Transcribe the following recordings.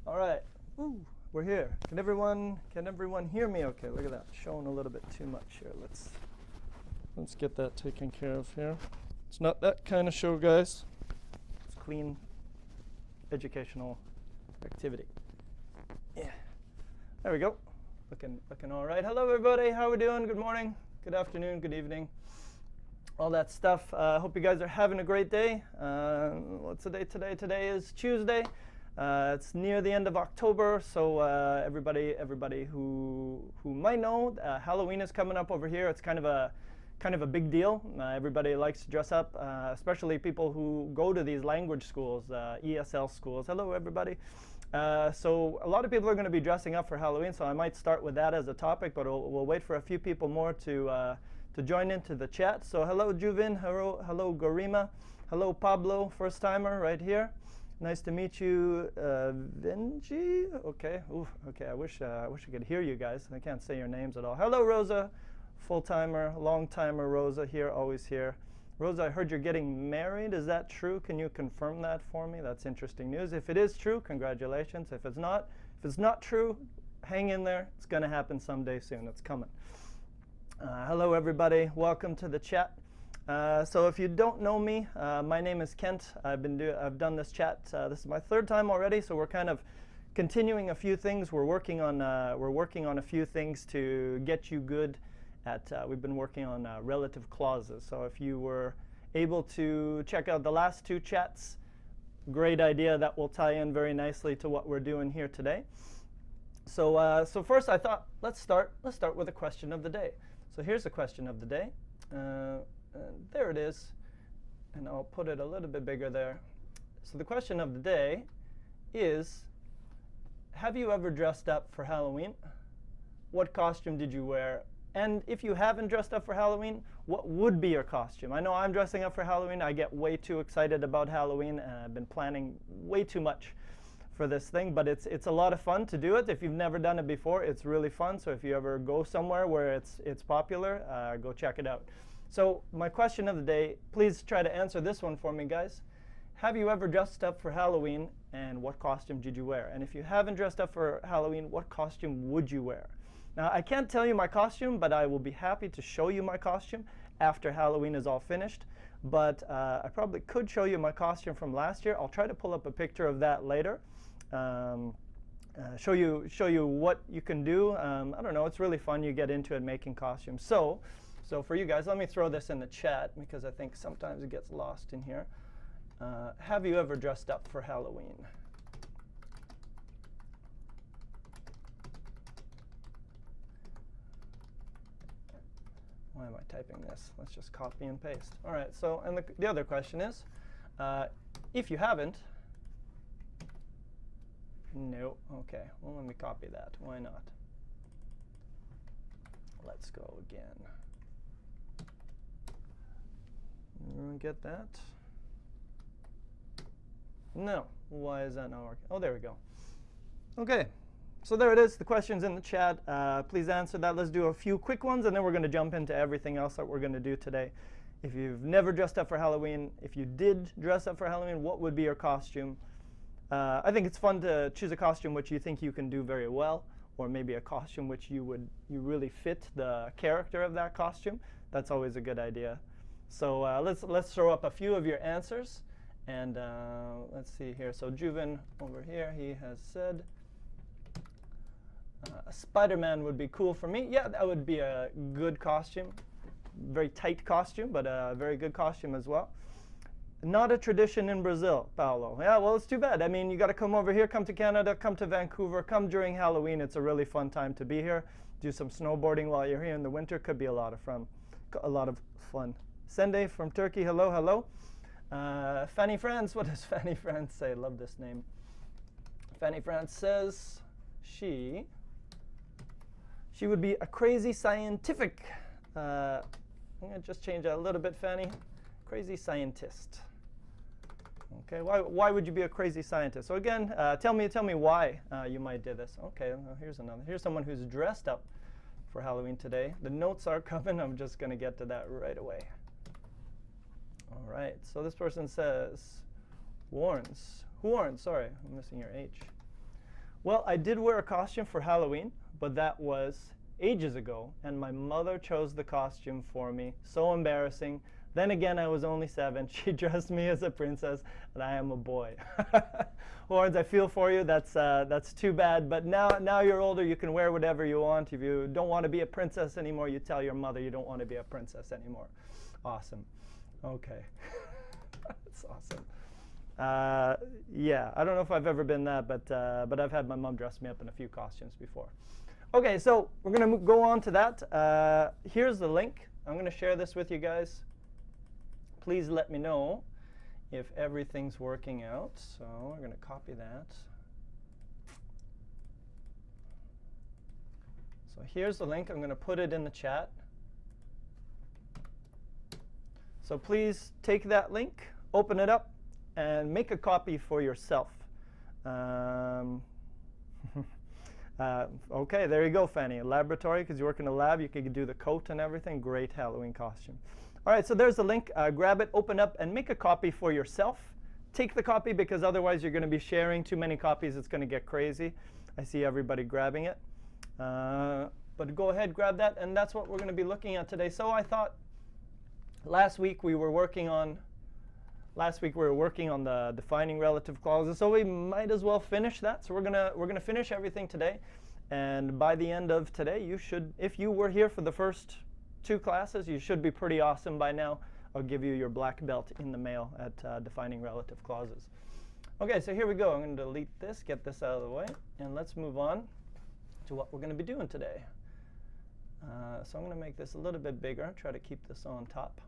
All right. Woo, we're here. Can everyone hear me okay? Look at that. Showing a little bit too much here. Let's get that taken care of here. It's not that kind of show, guys. It's clean educational activity. Yeah. There we go. Looking all right. Hello everybody. How we doing? Good morning. Good afternoon. Good evening. All that stuff. Hope you guys are having a great day. What's the date today? Today is Tuesday. It's near the end of October, so everybody who might know, Halloween is coming up over here. It's kind of a big deal. Everybody likes to dress up, especially people who go to these language schools, ESL schools. Hello, everybody. So a lot of people are going to be dressing up for Halloween, so I might start with that as a topic, but we'll wait for a few people more to join into the chat. So hello, Juvin. Hello, Gorima. Hello, Pablo, first timer right here. Nice to meet you, Venji. Okay. Ooh, okay. I wish I could hear you guys. I can't say your names at all. Hello, Rosa, full timer, long timer. Rosa here, always here. Rosa, I heard you're getting married. Is that true? Can you confirm that for me? That's interesting news. If it is true, congratulations. If it's not true, hang in there. It's going to happen someday soon. It's coming. Hello, everybody. Welcome to the chat. So if you don't know me, my name is Kent. I've done this chat. This is my third time already, so we're kind of continuing a few things. We're working on a few things to get you good at. We've been working on relative clauses. So if you were able to check out the last two chats, great idea. That will tie in very nicely to what we're doing here today. So first, I thought let's start with a question of the day. So here's the question of the day. There it is, and I'll put it a little bit bigger there. So the question of the day is, have you ever dressed up for Halloween? What costume did you wear? And if you haven't dressed up for Halloween, what would be your costume? I know I'm dressing up for Halloween. I get way too excited about Halloween, and I've been planning way too much for this thing, but it's a lot of fun to do it. If you've never done it before, it's really fun. So if you ever go somewhere where it's popular, go check it out. So my question of the day, please try to answer this one for me, guys. Have you ever dressed up for Halloween, and what costume did you wear? And if you haven't dressed up for Halloween, what costume would you wear? Now, I can't tell you my costume, but I will be happy to show you my costume after Halloween is all finished. But I probably could show you my costume from last year. I'll try to pull up a picture of that later. Show you what you can do. I don't know, it's really fun. You get into it making costumes. So for you guys, let me throw this in the chat because I think sometimes it gets lost in here. Have you ever dressed up for Halloween? Why am I typing this? Let's just copy and paste. All right, so and the other question is, if you haven't, no, okay, well let me copy that, why not? Let's go again. Everyone get that? No. Why is that not working? Oh, there we go. OK. So there it is. The question's in the chat. Please answer that. Let's do a few quick ones, and then we're going to jump into everything else that we're going to do today. If you've never dressed up for Halloween, if you did dress up for Halloween, what would be your costume? I think it's fun to choose a costume which you think you can do very well, or maybe a costume which you really fit the character of that costume. That's always a good idea. So let's throw up a few of your answers, and let's see here. So Juven over here, he has said Spider-Man would be cool for me. Yeah, that would be a good costume, very tight costume, but a very good costume as well. Not a tradition in Brazil, Paolo. Yeah, well, it's too bad. I mean, you got to come over here, come to Canada, come to Vancouver, come during Halloween. It's a really fun time to be here. Do some snowboarding while you're here in the winter. Could be a lot of fun. Sende from Turkey, hello, hello. Fanny France, what does Fanny France say? Love this name. Fanny France says she would be a crazy scientific. I'm going to just change that a little bit, Fanny. Crazy scientist. Okay, why would you be a crazy scientist? So again, tell me why you might do this. Okay, well, here's another. Here's someone who's dressed up for Halloween today. The notes are coming. I'm just going to get to that right away. All right, so this person says, warns. Sorry, I'm missing your H. Well, I did wear a costume for Halloween, but that was ages ago, and my mother chose the costume for me. So embarrassing. Then again, I was only 7. She dressed me as a princess, and I am a boy. Lawrence, I feel for you. That's too bad. But now you're older, you can wear whatever you want. If you don't want to be a princess anymore, you tell your mother you don't want to be a princess anymore. Awesome. Okay. That's awesome. Yeah, I don't know if I've ever been that, but I've had my mom dress me up in a few costumes before. Okay, so we're going to go on to that. Here's the link. I'm going to share this with you guys. Please let me know if everything's working out. So we're going to copy that. So here's the link. I'm going to put it in the chat. So please take that link, open it up, and make a copy for yourself. Okay, there you go, Fanny. Laboratory, because you work in a lab, you can do the coat and everything. Great Halloween costume. All right, so there's the link. Grab it, open up, and make a copy for yourself. Take the copy, because otherwise you're going to be sharing too many copies. It's going to get crazy. I see everybody grabbing it. But go ahead, grab that, and that's what we're going to be looking at today. So I thought last week we were working on the defining relative clauses, so we might as well finish that. So we're gonna finish everything today, and by the end of today, you should, if you were here for the first 2 classes, you should be pretty awesome by now. I'll give you your black belt in the mail at defining relative clauses. Okay, so here we go. I'm going to delete this, get this out of the way, and let's move on to what we're going to be doing today. So I'm going to make this a little bit bigger, try to keep this on top.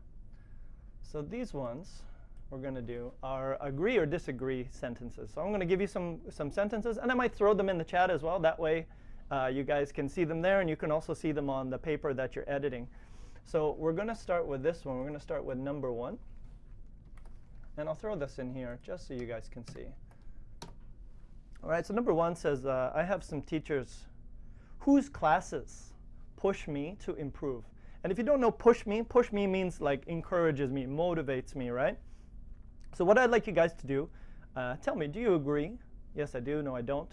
So these ones we're going to do are agree or disagree sentences. So I'm going to give you some sentences, and I might throw them in the chat as well. That way you guys can see them there, and you can also see them on the paper that you're editing. So we're going to start with this one. We're going to start with number 1. And I'll throw this in here just so you guys can see. All right, so number 1 says, I have some teachers whose classes push me to improve. And if you don't know push me means like encourages me, motivates me, right? So what I'd like you guys to do, tell me, do you agree? Yes, I do. No, I don't.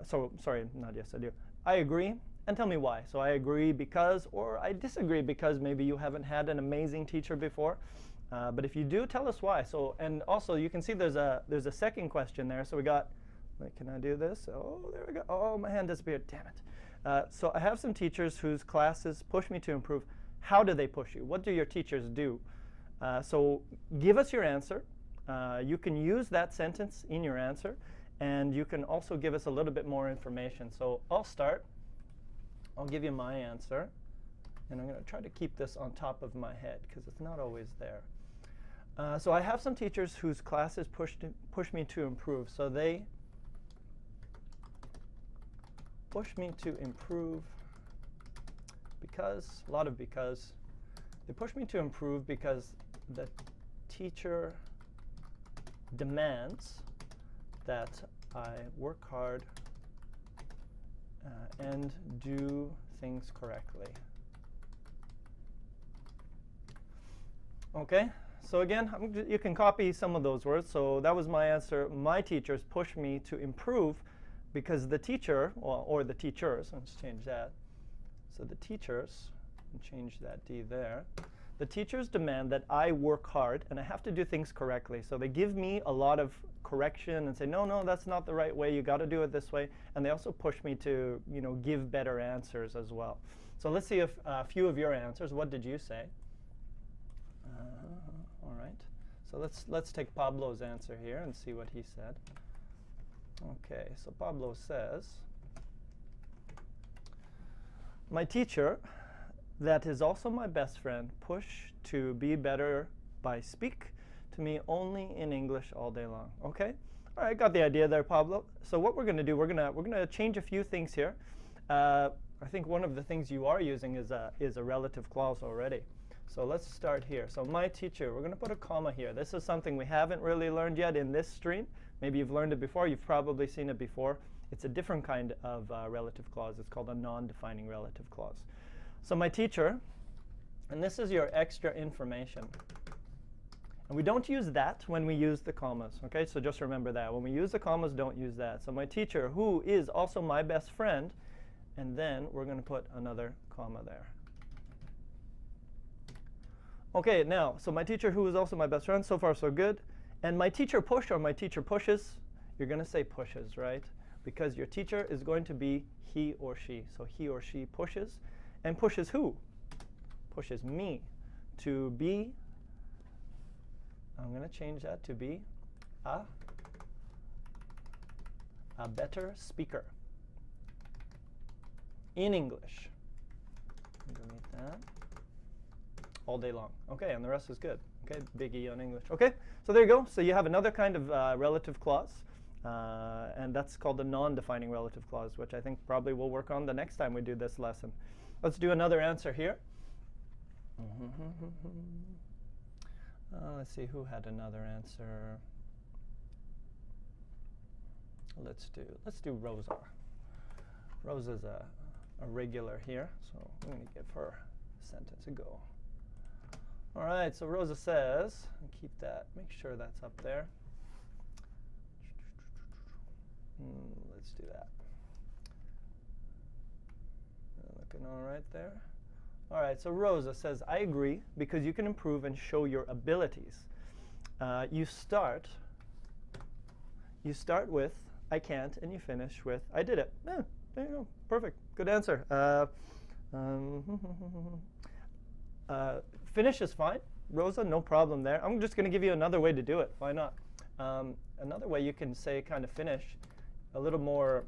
Sorry, not yes, I do. I agree, and tell me why. So I agree because, or I disagree because maybe you haven't had an amazing teacher before. But if you do, tell us why. So, and also you can see there's a second question there. So we got, can I do this? Oh, there we go. Oh, my hand disappeared. Damn it. So I have some teachers whose classes push me to improve. How do they push you? What do your teachers do? So give us your answer. You can use that sentence in your answer, and you can also give us a little bit more information. So I'll start. I'll give you my answer, and I'm going to try to keep this on top of my head because it's not always there. So I have some teachers whose classes push me to improve. So they push me to improve because, a lot of because. They push me to improve because the teacher demands that I work hard and do things correctly. Okay, so again, you can copy some of those words. So that was my answer. My teachers push me to improve because the teacher, or the teachers, let's change that. So the teachers, and change that D there. The teachers demand that I work hard, and I have to do things correctly. So they give me a lot of correction and say, no, that's not the right way. You got to do it this way. And they also push me to, give better answers as well. So let's see if a few of your answers. What did you say? All right. So let's take Pablo's answer here and see what he said. Okay. So Pablo says, my teacher, that is also my best friend, push to be better by speak to me only in English all day long. Okay? All right, got the idea there, Pablo. So what we're going to do, we're going to change a few things here. I think one of the things you are using is a relative clause already. So let's start here. So my teacher, we're going to put a comma here. This is something we haven't really learned yet in this stream. Maybe you've learned it before. You've probably seen it before. It's a different kind of relative clause. It's called a non-defining relative clause. So my teacher, and this is your extra information. And we don't use that when we use the commas, okay? So just remember that. When we use the commas, don't use that. So my teacher, who is also my best friend, and then we're going to put another comma there. Okay, now, so my teacher, who is also my best friend, so far so good. And my teacher push or my teacher pushes, you're going to say pushes, right? Because your teacher is going to be he or she. So he or she pushes. And pushes who? Pushes me to be, I'm going to change that to be a better speaker in English. Delete that. All day long. Okay, and the rest is good. Okay, big E on English. Okay, so there you go. So you have another kind of relative clause, and that's called the non-defining relative clause, which I think probably we'll work on the next time we do this lesson. Let's do another answer here. Let's see who had another answer. Let's do Rosa. Rosa's a regular here, so I'm going to give her a sentence a go. All right, so Rosa says, and keep that, make sure that's up there. Let's do that. Looking all right there. All right, so Rosa says, I agree, because you can improve and show your abilities. You start with, I can't, and you finish with, I did it. Yeah, there you go. Perfect. Good answer. Finish is fine. Rosa, no problem there. I'm just going to give you another way to do it. Why not? Another way you can say kind of finish a little more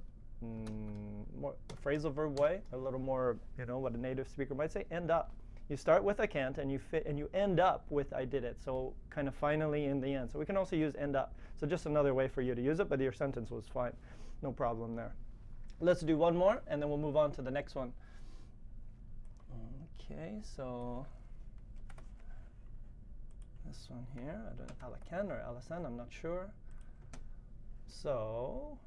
phrasal verb way, a little more, you know, what a native speaker might say, end up. You start with I can't, and you end up with I did it. So kind of finally in the end. So we can also use end up. So just another way for you to use it, but your sentence was fine. No problem there. Let's do one more, and then we'll move on to the next one. Okay, so this one here, I don't know, Alakan or Alasan, I'm not sure. So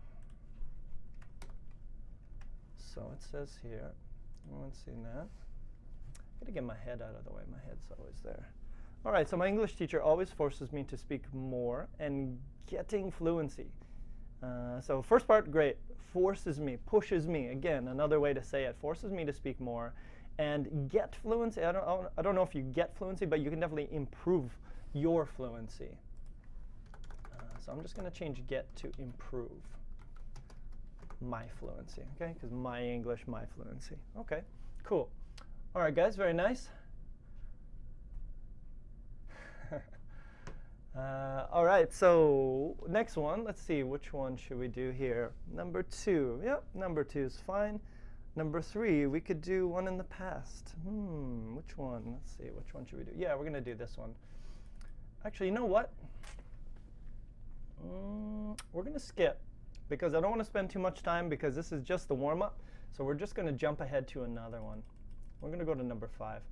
it says here, everyone's seen that. I'm going to get my head out of the way. My head's always there. All right, so my English teacher always forces me to speak more and getting fluency. So first part, great. Forces me, pushes me. Again, another way to say it. Forces me to speak more and get fluency. I don't know if you get fluency, but you can definitely improve your fluency. So I'm just going to change get to improve my fluency, okay? Because my English, my fluency. Okay, cool. All right, guys, very nice. All right, so next one, let's see, which one should we do here? Number 2. Yep, number 2 is fine. Number 3, we could do one in the past. Which one? Let's see, which one should we do? Yeah, we're going to do this one. Actually, you know what? We're going to skip, because I don't want to spend too much time, because this is just the warm-up. So we're just going to jump ahead to another one. We're going to go to number 5.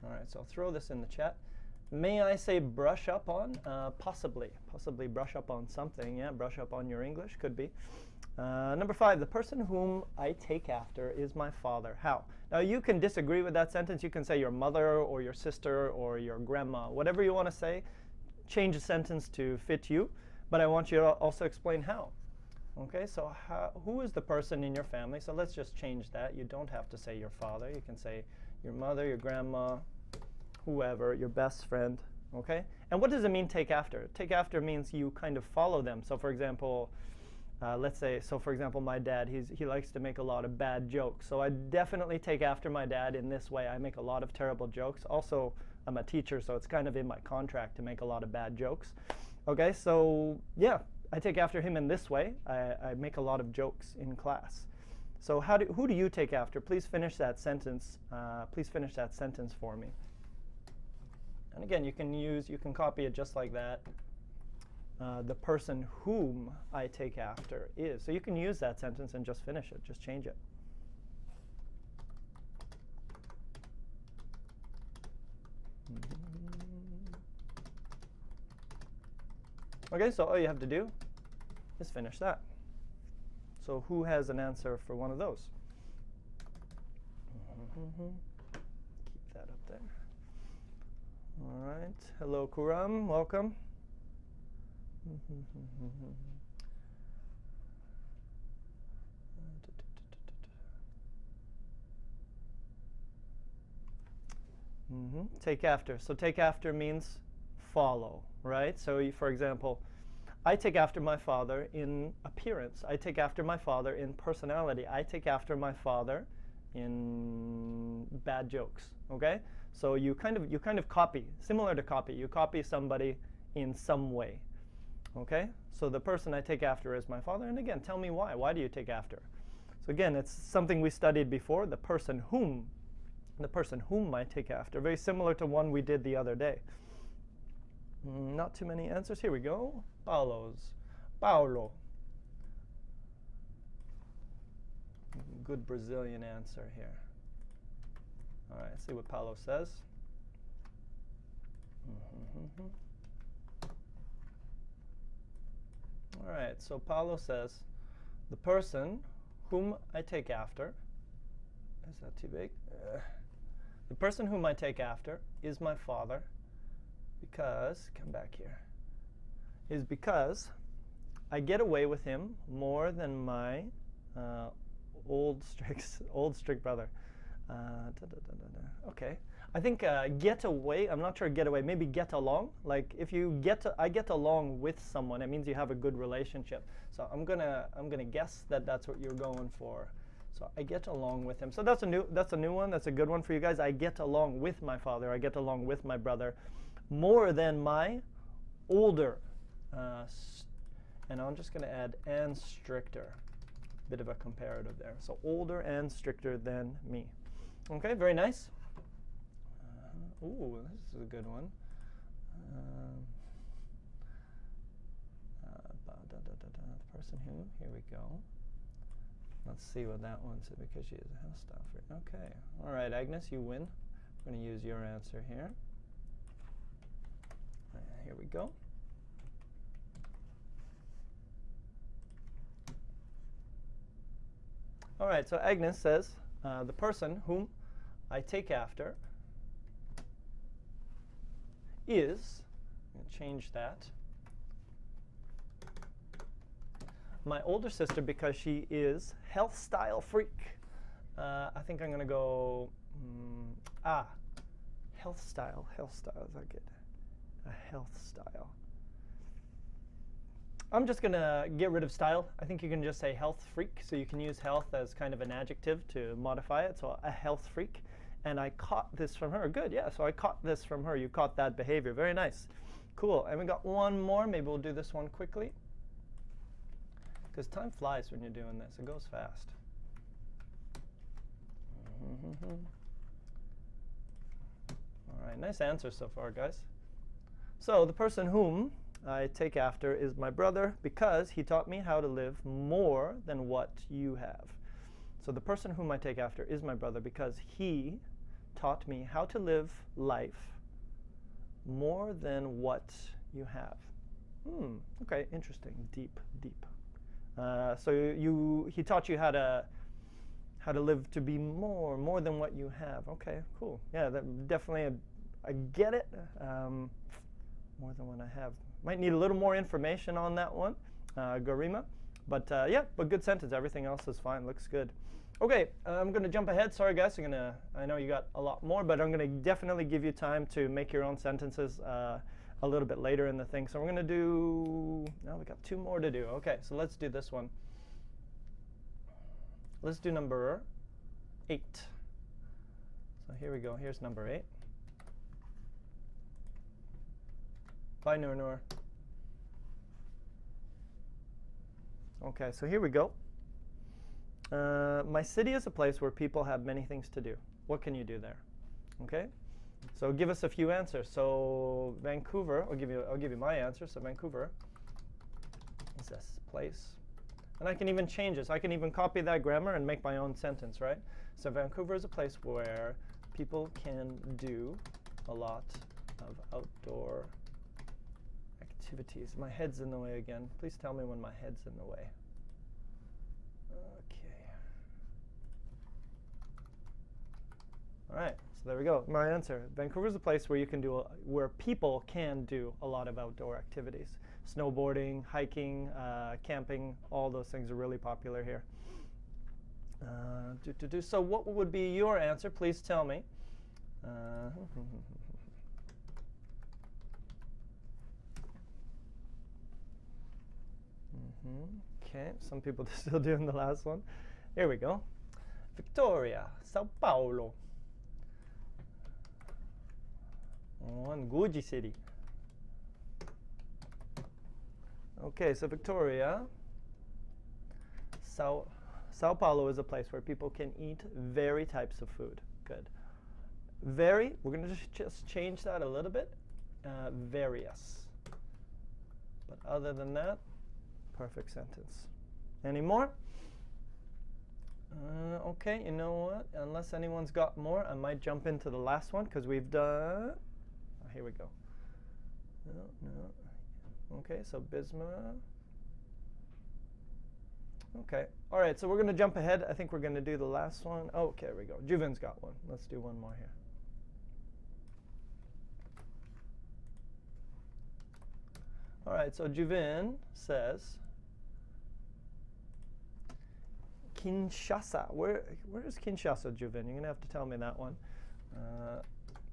All right, so I'll throw this in the chat. May I say brush up on? Possibly. Possibly brush up on something. Yeah, brush up on your English. Could be. Number 5, the person whom I take after is my father. How? Now, you can disagree with that sentence. You can say your mother or your sister or your grandma. Whatever you want to say, change the sentence to fit you. But I want you to also explain how. Okay, so who is the person in your family? So let's just change that. You don't have to say your father. You can say your mother, your grandma, whoever, your best friend. Okay? And what does it mean take after? Take after means you kind of follow them. So for example, let's say, so for example, my dad, he likes to make a lot of bad jokes. So I definitely take after my dad in this way. I make a lot of terrible jokes. Also, I'm a teacher, so it's kind of in my contract to make a lot of bad jokes. Okay, so yeah, I take after him in this way. I make a lot of jokes in class. So who do you take after? Please finish that sentence. Please finish that sentence for me. And again, you can copy it just like that. The person whom I take after is. So you can use that sentence and just finish it. Just change it. Okay, so all you have to do is finish that. So who has an answer for one of those? Keep that up there. All right. Hello, Kuram. Welcome. Take after. So take after means follow, right? So for example, I take after my father in appearance. I take after my father in personality. I take after my father in bad jokes. Okay? So you kind of copy, similar to copy. You copy somebody in some way. Okay? So the person I take after is my father. And again, tell me why. Why do you take after? So again, it's something we studied before, the person whom I take after. Very similar to one we did the other day. Not too many answers. Here we go. Paulo. Good Brazilian answer here. All right, see what Paulo says. All right, so Paulo says, the person whom I take after, is that too big? The person whom I take after is my father because, come back here, is because I get away with him more than my old strict brother. Okay, I think get away, I'm not sure get away, maybe get along. Like if you I get along with someone, it means you have a good relationship. So I'm gonna guess that that's what you're going for. So I get along with him. So that's a new one. That's a good one for you guys. I get along with my father. I get along with my brother more than my older. And I'm just going to add and stricter. Bit of a comparative there. So older and stricter than me. Okay, very nice. Ooh, this is a good one. The person who, here we go. Let's see what that one said because she is a Hellstoffer. Okay. All right, Agnes, you win. I'm going to use your answer here. Here we go. All right, so Agnes says, the person whom I take after is, I'm going to change that, my older sister because she is health style freak. I think I'm going to go, health style, is that good? A health style. I'm just going to get rid of style. I think you can just say health freak, so you can use health as kind of an adjective to modify it, so a health freak. And I caught this from her. Good, yeah, so I caught this from her. You caught that behavior. Very nice. Cool, and we got one more. Maybe we'll do this one quickly. Because time flies when you're doing this. It goes fast. All right, nice answer so far, guys. So the person whom I take after is my brother because he taught me how to live more than what you have. So the person whom I take after is my brother because he taught me how to live life more than what you have. Okay, interesting. Deep. So he taught you how to live to be more than what you have. Okay, cool. Yeah, that definitely I get it. More than what I have. Might need a little more information on that one, Garima. But yeah, but good sentence. Everything else is fine. Looks good. Okay, I'm going to jump ahead. Sorry, guys. I know you got a lot more, but I'm going to definitely give you time to make your own sentences a little bit later in the thing. So we're going to do, now we got 2 more to do. Okay, so let's do this one. Let's do number 8. So here we go. Here's number 8. Bye, Nur. Okay, so here we go. My city is a place where people have many things to do. What can you do there? Okay, so give us a few answers. So Vancouver, I'll give you my answer. So Vancouver is this place, and I can even change this. I can even copy that grammar and make my own sentence, right? So Vancouver is a place where people can do a lot of outdoor activities. My head's in the way again. Please tell me when my head's in the way. Okay. All right, so there we go. My answer. Vancouver's a place where you can do, where people can do a lot of outdoor activities. Snowboarding, hiking, camping, all those things are really popular here. So what would be your answer? Please tell me. Okay, some people are still doing the last one. Here we go. Victoria, Sao Paulo. One Guji city. Okay, so Victoria, Sao Paulo is a place where people can eat very types of food. Good. Very, we're going to just change that a little bit. Various. But other than that, perfect sentence. Any more? Okay, you know what? Unless anyone's got more, I might jump into the last one because we've done. Oh, here we go. No. Okay, so Bismarck. Okay. All right, so we're going to jump ahead. I think we're going to do the last one. Oh, okay, there we go. Juvin's got one. Let's do one more here. All right, so Juvin says, Kinshasa. Where is Kinshasa, Juvin? You're going to have to tell me that one.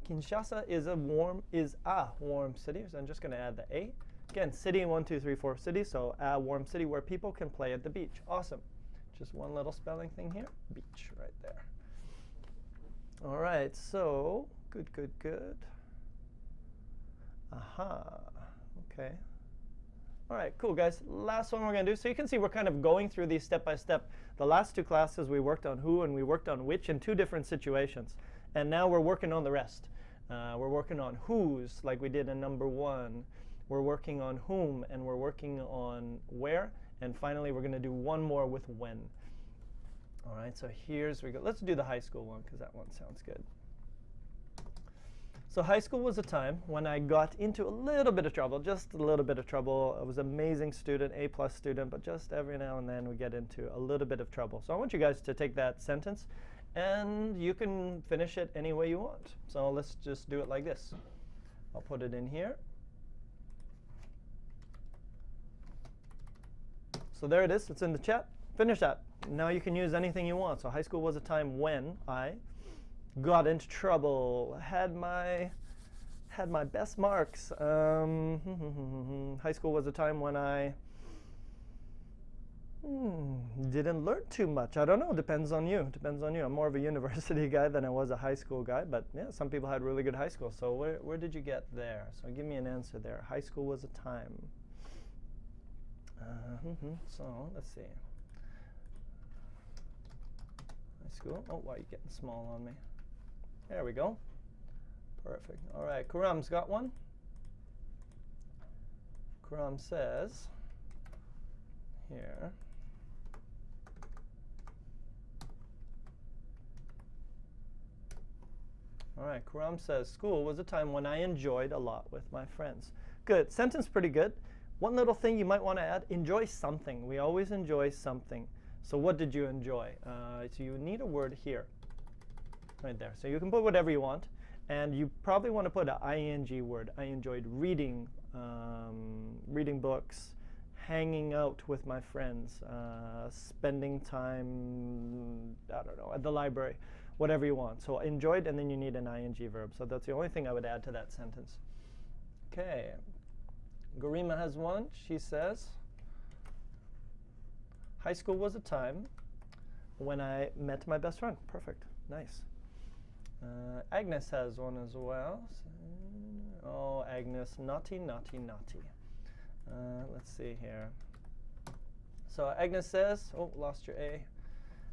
Kinshasa is a warm city. So I'm just going to add the A. Again, city 1, 2, 3, 4 cities. So a warm city where people can play at the beach. Awesome. Just one little spelling thing here. Beach right there. All right. So good. Aha. Okay. All right, cool, guys. Last one we're going to do. So you can see we're kind of going through these step by step. The last two classes we worked on who and we worked on which in two different situations. And now we're working on the rest. We're working on whose, like we did in number 1. We're working on whom, and we're working on where. And finally, we're going to do one more with when. All right, so here's we go. Let's do the high school one because that one sounds good. So high school was a time when I got into a little bit of trouble, just a little bit of trouble. I was an amazing student, A+ student, but just every now and then we get into a little bit of trouble. So I want you guys to take that sentence, and you can finish it any way you want. So let's just do it like this. I'll put it in here. So there it is. It's in the chat. Finish that. Now you can use anything you want. So high school was a time when I got into trouble, had my best marks. High school was a time when I didn't learn too much. I don't know. Depends on you. Depends on you. I'm more of a university guy than I was a high school guy. But yeah, some people had really good high school. So where did you get there? So give me an answer there. High school was a time. So let's see. High school. Oh, why are you getting small on me? There we go. Perfect. All right, Kuram's got one. Kuram says here. All right, Kuram says, school was a time when I enjoyed a lot with my friends. Good. Sentence pretty good. One little thing you might want to add, enjoy something. We always enjoy something. So what did you enjoy? So you need a word here. Right there. So you can put whatever you want. And you probably want to put an ing word. I enjoyed reading, reading books, hanging out with my friends, spending time, I don't know, at the library, whatever you want. So enjoyed, and then you need an ing verb. So that's the only thing I would add to that sentence. Okay. Garima has one. She says, high school was a time when I met my best friend. Perfect. Nice. Agnes has one as well. Oh, Agnes, naughty, naughty, naughty. Let's see here. So Agnes says, oh, lost your A.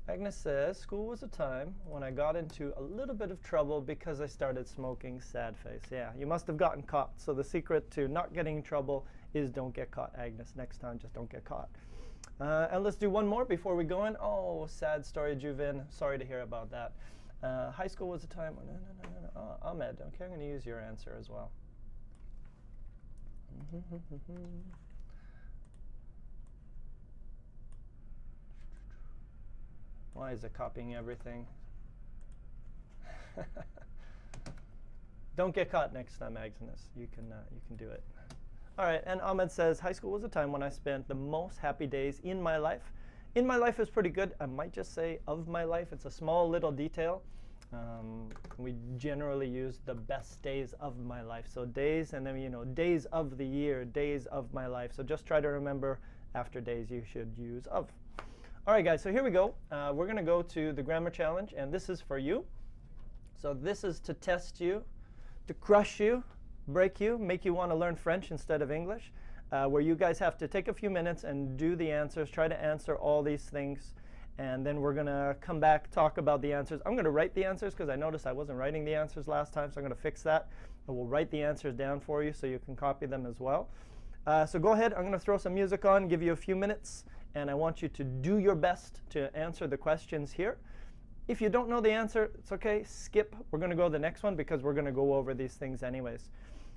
Agnes says, school was a time when I got into a little bit of trouble because I started smoking. Sad face. Yeah, you must have gotten caught. So the secret to not getting in trouble is don't get caught, Agnes. Next time, just don't get caught. And let's do one more before we go in. Oh, sad story, Juvin. Sorry to hear about that. High school was a time when, no. Oh, Ahmed, okay, I'm going to use your answer as well. Why is it copying everything? Don't get caught next time, Agnes. You can do it. All right, and Ahmed says, high school was a time when I spent the most happy days in my life. In my life is pretty good. I might just say of my life. It's a small little detail. We generally use the best days of my life. So days, and then, you know, days of the year, days of my life. So just try to remember after days you should use of. All right, guys, so here we go. We're going to go to the grammar challenge, and this is for you. So this is to test you, to crush you, break you, make you want to learn French instead of English, where you guys have to take a few minutes and do the answers, try to answer all these things, and then we're going to come back, talk about the answers. I'm going to write the answers because I noticed I wasn't writing the answers last time, so I'm going to fix that. And we'll write the answers down for you so you can copy them as well. So go ahead. I'm going to throw some music on, give you a few minutes, and I want you to do your best to answer the questions here. If you don't know the answer, it's OK. Skip. We're going to go to the next one because we're going to go over these things anyways.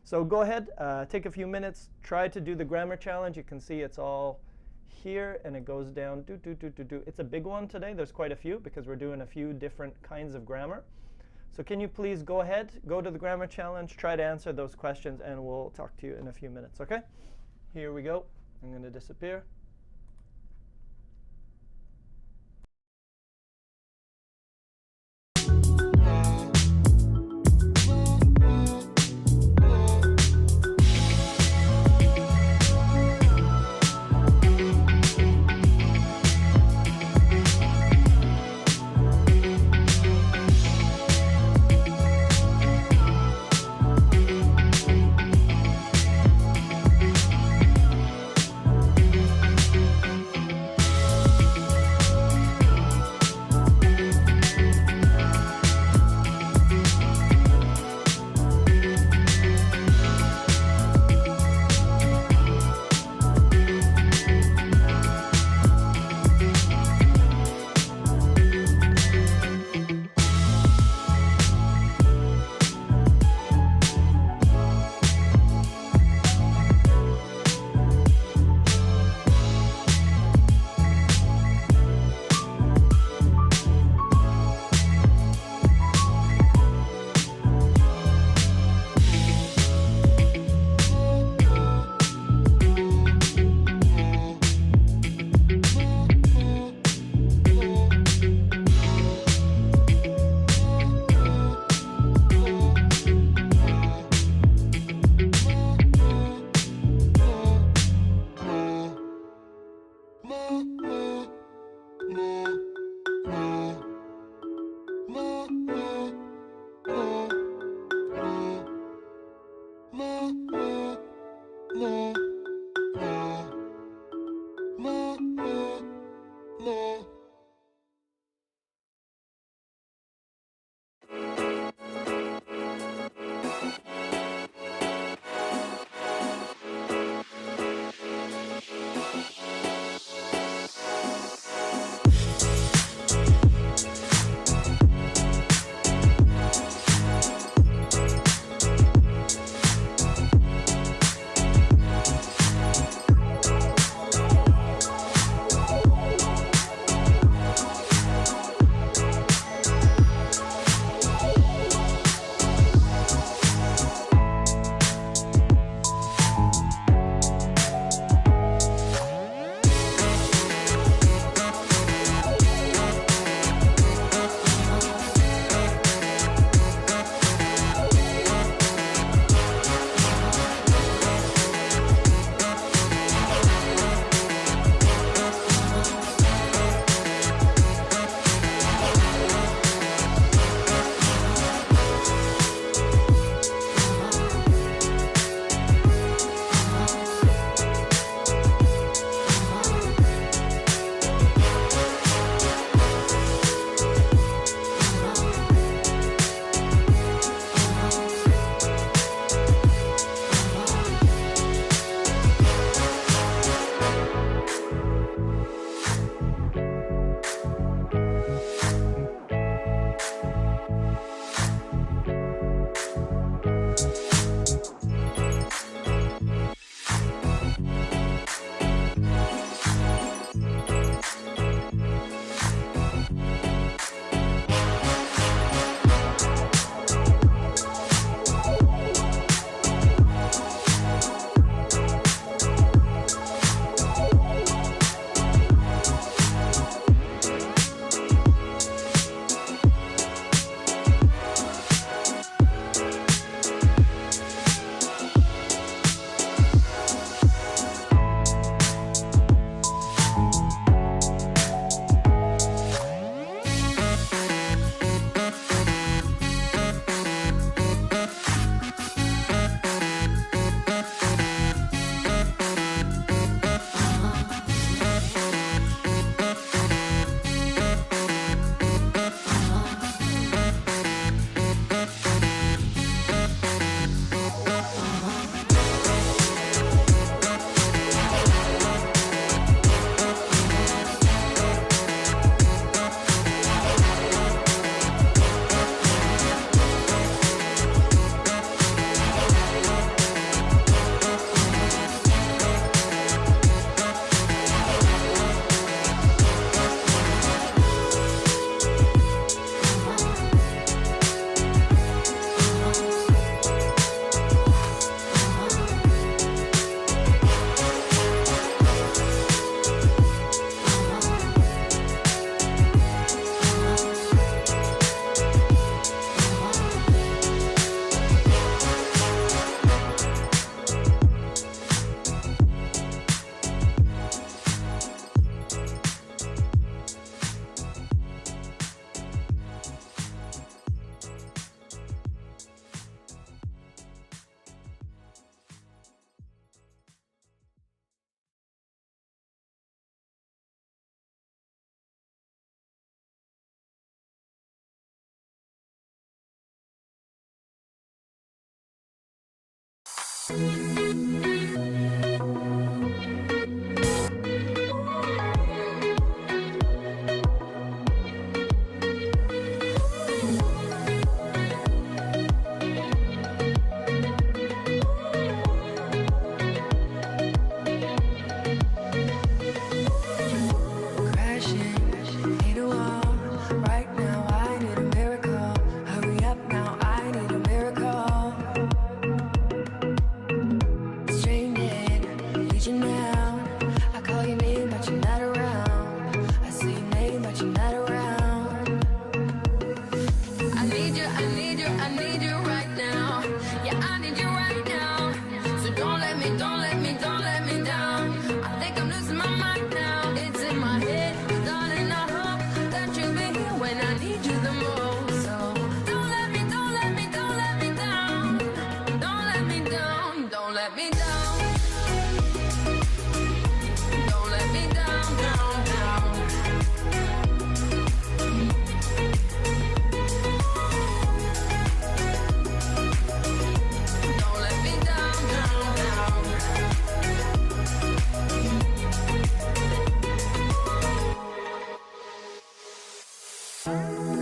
So go ahead, take a few minutes, try to do the grammar challenge. You can see it's all here, and it goes down. It's a big one today. There's quite a few because we're doing a few different kinds of grammar. So can you please go ahead, go to the grammar challenge, try to answer those questions, and we'll talk to you in a few minutes, OK? Here we go. I'm going to disappear.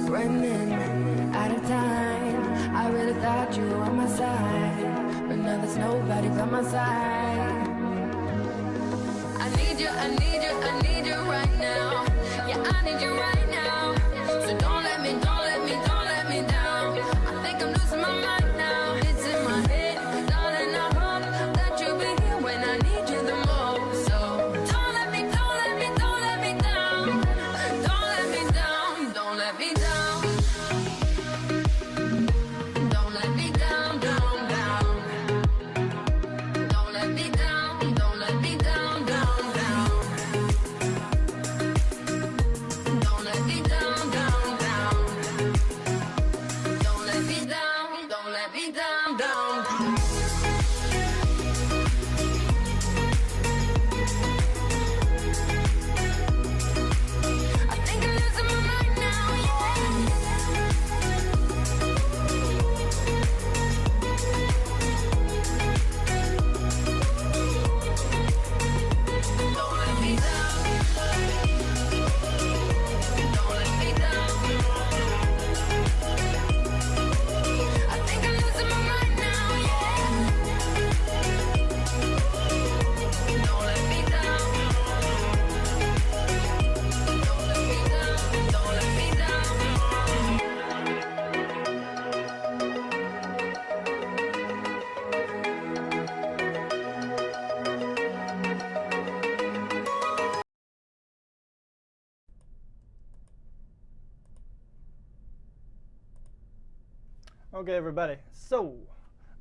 Running out of time. I really thought you were on my side, but now there's nobody by my side. I need you, I need you, I need you right now. Yeah, I need you right now. So don't let me, don't let me, don't let me down. I think I'm losing my mind now. It's in my head, darling, I hope that you'll be here when I need you the most. So don't let me, don't let me, don't let me down. Don't let me down, don't let me down. Don't let me down, down, down. Don't let me down, don't let me down, down, down. Don't let me down, down, down. Don't let me down, don't let me down, down. I think I'm losing my mind now, yeah. Don't let me down. Don't let me down. I think I'm losing my mind now, yeah. Don't let me down. Don't let me down. Don't let me down. Okay, everybody. So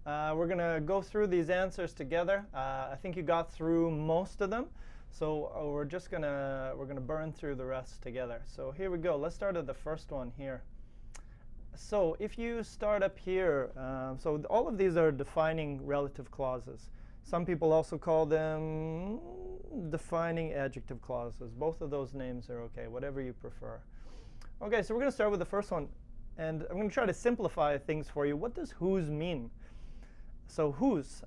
we're gonna go through these answers together. I think you got through most of them, so we're gonna burn through the rest together. So here we go. Let's start at the first one here. So if you start up here, so all of these are defining relative clauses. Some people also call them defining adjective clauses. Both of those names are okay, whatever you prefer. Okay, so we're going to start with the first one. And I'm going to try to simplify things for you. What does whose mean? So whose,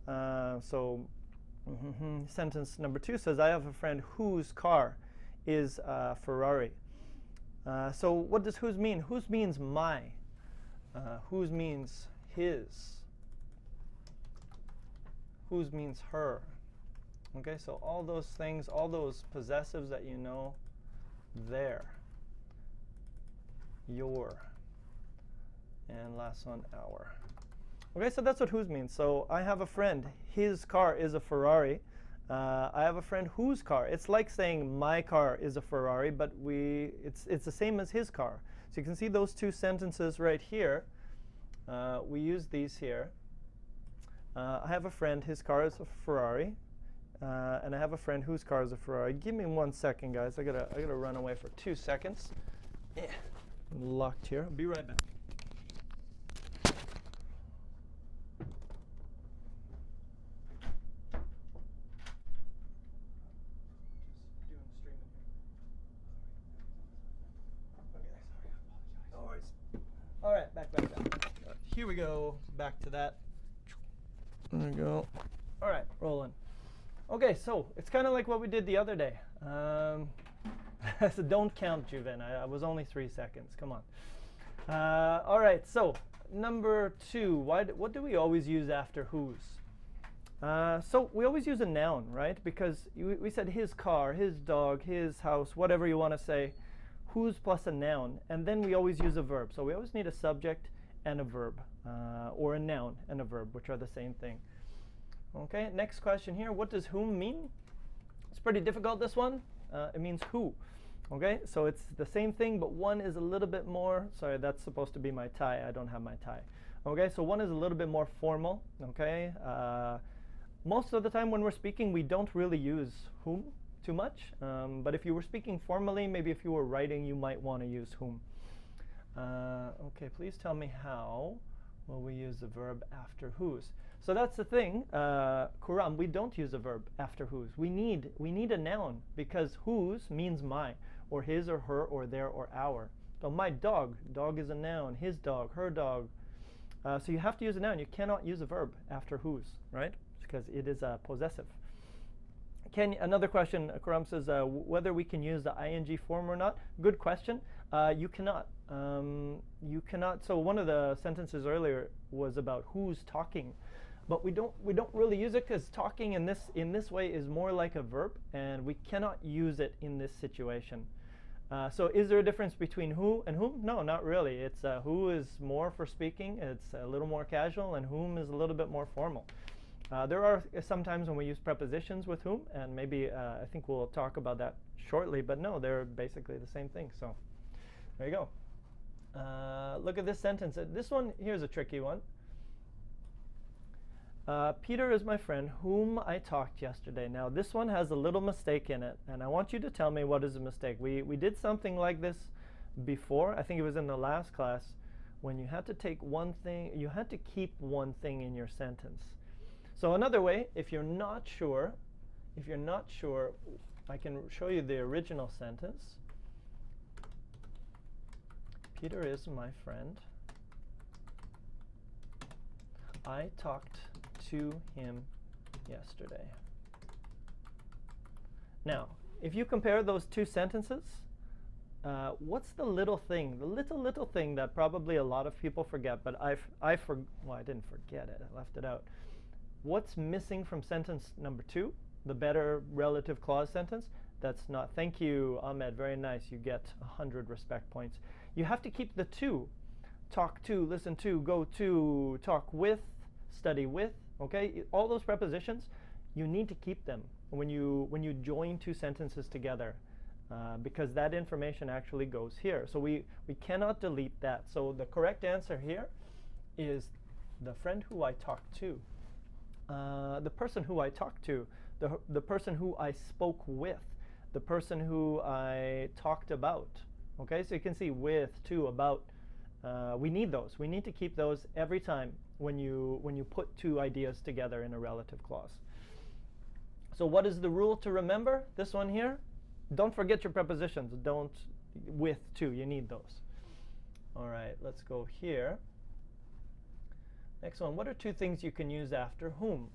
sentence number 2 says, I have a friend whose car is a Ferrari. So what does whose mean? Whose means my. Whose means his. Whose means her. Okay, so all those things, all those possessives that you know, their, your, and last one, our. Okay, so that's what whose means. So I have a friend, his car is a Ferrari. I have a friend whose car. It's like saying my car is a Ferrari, but it's the same as his car. So you can see those two sentences right here. We use these here. I have a friend, his car is a Ferrari. And I have a friend whose car is a Ferrari. Give me 1 second, guys. I gotta run away for 2 seconds. Yeah, I'm locked here. I'll be right back. All right, back. Here we go. Back to that. There we go. All right, rolling. Okay, so it's kind of like what we did the other day. So don't count, Juven. I was only 3 seconds. Come on. All right, so number 2. What do we always use after whose? So we always use a noun, right? Because we said his car, his dog, his house, whatever you want to say. Whose plus a noun. And then we always use a verb. So we always need a subject and a verb. Or a noun and a verb, which are the same thing. Okay, next question here. What does whom mean? It's pretty difficult, this one. It means who. Okay, so it's the same thing, but one is a little bit more. Sorry, that's supposed to be my tie. I don't have my tie. Okay, so one is a little bit more formal. Okay, most of the time when we're speaking, we don't really use whom too much. But if you were speaking formally, maybe if you were writing, you might want to use whom. Okay, please tell me how will we use the verb after whose. So that's the thing, Kuram, we don't use a verb after whose. We need a noun because whose means my, or his or her or their or our. So my dog is a noun, his dog, her dog. So you have to use a noun. You cannot use a verb after whose, right? Because it is possessive. Another question, Kuram says, whether we can use the ing form or not. Good question. You cannot. You cannot. So one of the sentences earlier was about who's talking. But we don't really use it because talking in this way is more like a verb, and we cannot use it in this situation. So is there a difference between who and whom? No, not really. It's who is more for speaking. It's a little more casual, and whom is a little bit more formal. There are some times when we use prepositions with whom, and maybe I think we'll talk about that shortly. But no, they're basically the same thing. So there you go. Look at this sentence. This one here's a tricky one. Peter is my friend whom I talked yesterday. Now this one has a little mistake in it, and I want you to tell me what is the mistake. We did something like this before. I think it was in the last class when you had to take one thing, you had to keep one thing in your sentence. So another way, if you're not sure, I can show you the original sentence. Peter is my friend. I talked to him yesterday. Now, if you compare those two sentences, what's the little thing, the little thing that probably a lot of people forget, but I didn't forget it, I left it out. What's missing from sentence number 2, the better relative clause sentence? That's not, thank you, Ahmed, very nice, you get 100 respect points. You have to keep the 2. Talk to, listen to, go to, talk with, study with, okay? All those prepositions, you need to keep them when you join two sentences together, because that information actually goes here. So we cannot delete that. So the correct answer here is the friend who I talked to. The person who I talked to, the person who I spoke with, the person who I talked about. Okay, so you can see with, to, about. We need those. We need to keep those every time when you put two ideas together in a relative clause. So what is the rule to remember? This one here. Don't forget your prepositions. Don't with, to. You need those. All right, let's go here. Next one. What are two things you can use after whom?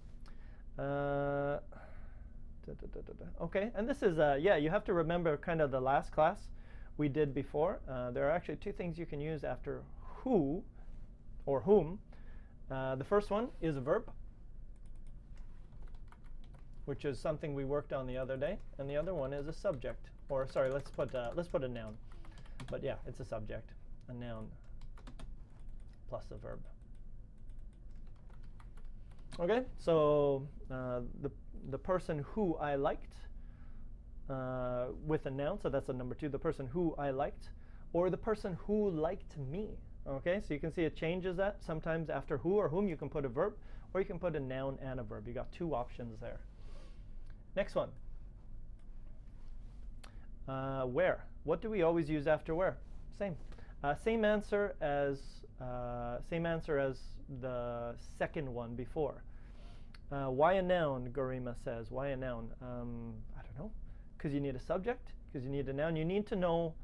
Okay, and this is, yeah, you have to remember kind of the last class we did before. There are actually two things you can use after who or whom. The first one is a verb, which is something we worked on the other day, and the other one is a subject. Or sorry, let's put a noun. But yeah, it's a subject, a noun plus a verb. Okay, so the person who I liked with a noun, so that's a number 2. The person who I liked, or the person who liked me. Okay, so you can see it changes that. Sometimes after who or whom you can put a verb, or you can put a noun and a verb. You got two options there. Next one. Where? What do we always use after where? Same. Same answer as the second one before. Why a noun? Garima says. Why a noun? I don't know. Because you need a subject. Because you need a noun. You need to know.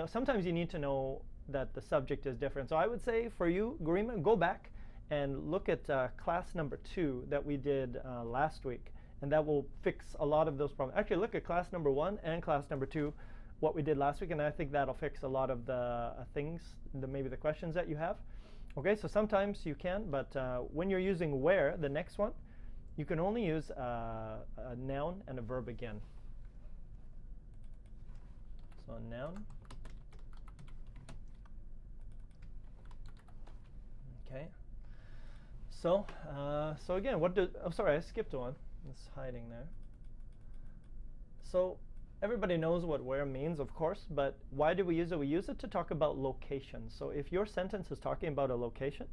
Sometimes you need to know that the subject is different. So I would say for you, Garima, go back and look at class number 2 that we did last week, and that will fix a lot of those problems. Actually, look at class number 1 and class number 2, what we did last week, and I think that'll fix a lot of the things, maybe the questions that you have. Okay, so sometimes you can, but when you're using where, the next one, you can only use a noun and a verb again. So a noun. Okay. So again, what do? Oh, sorry, I skipped one. It's hiding there. So everybody knows what where means, of course, but why do we use it? We use it to talk about location. So if your sentence is talking about a location,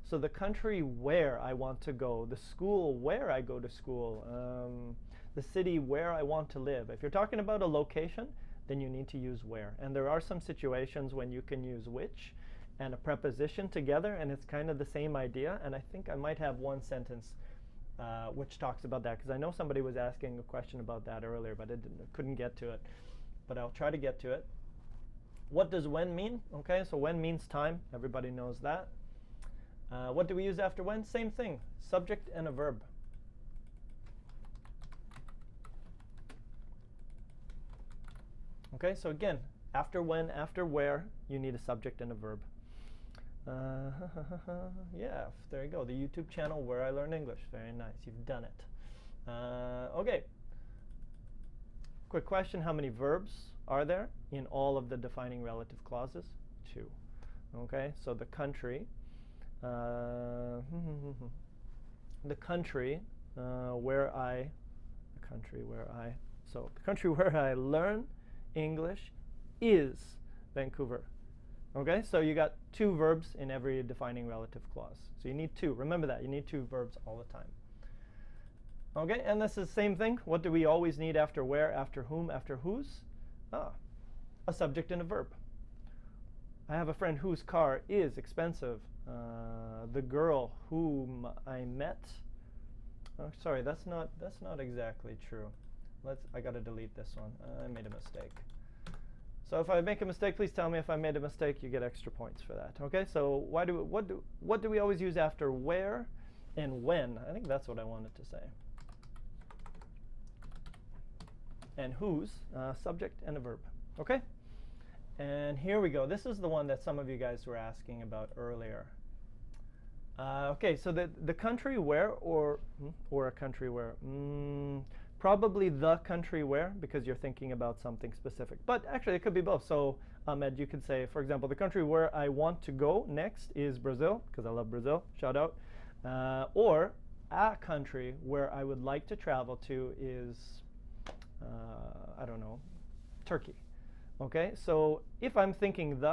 so the country where I want to go, the school where I go to school, the city where I want to live. If you're talking about a location, then you need to use where. And there are some situations when you can use which and a preposition together, and it's kind of the same idea. And I think I might have one sentence which talks about that, because I know somebody was asking a question about that earlier, but I couldn't get to it. But I'll try to get to it. What does when mean? Okay, so when means time. Everybody knows that. What do we use after when? Same thing, subject and a verb. Okay, so again, after when, after where, you need a subject and a verb. Yeah, there you go. The YouTube channel where I learn English. Very nice. You've done it. Okay. Quick question. How many verbs are there in all of the defining relative clauses? 2. Okay, so the country. The country where I learn English is Vancouver. Okay, so you got 2 verbs in every defining relative clause. So you need 2. Remember that. You need 2 verbs all the time. Okay, and this is the same thing. What do we always need after where, after whom, after whose? A subject and a verb. I have a friend whose car is expensive. The girl whom I met. Oh, sorry, that's not exactly true. I got to delete this one. I made a mistake. So if I make a mistake, please tell me. If I made a mistake, you get extra points for that. Okay, so what do we always use after where and when? I think that's what I wanted to say. And whose, subject and a verb. Okay? And here we go. This is the one that some of you guys were asking about earlier. Okay, so the country where or a country where? Probably the country where, because you're thinking about something specific. But actually, it could be both. So, Ahmed, you could say, for example, the country where I want to go next is Brazil, because I love Brazil. Shout out. Or a country where I would like to travel to is, I don't know, Turkey. Okay, so if I'm thinking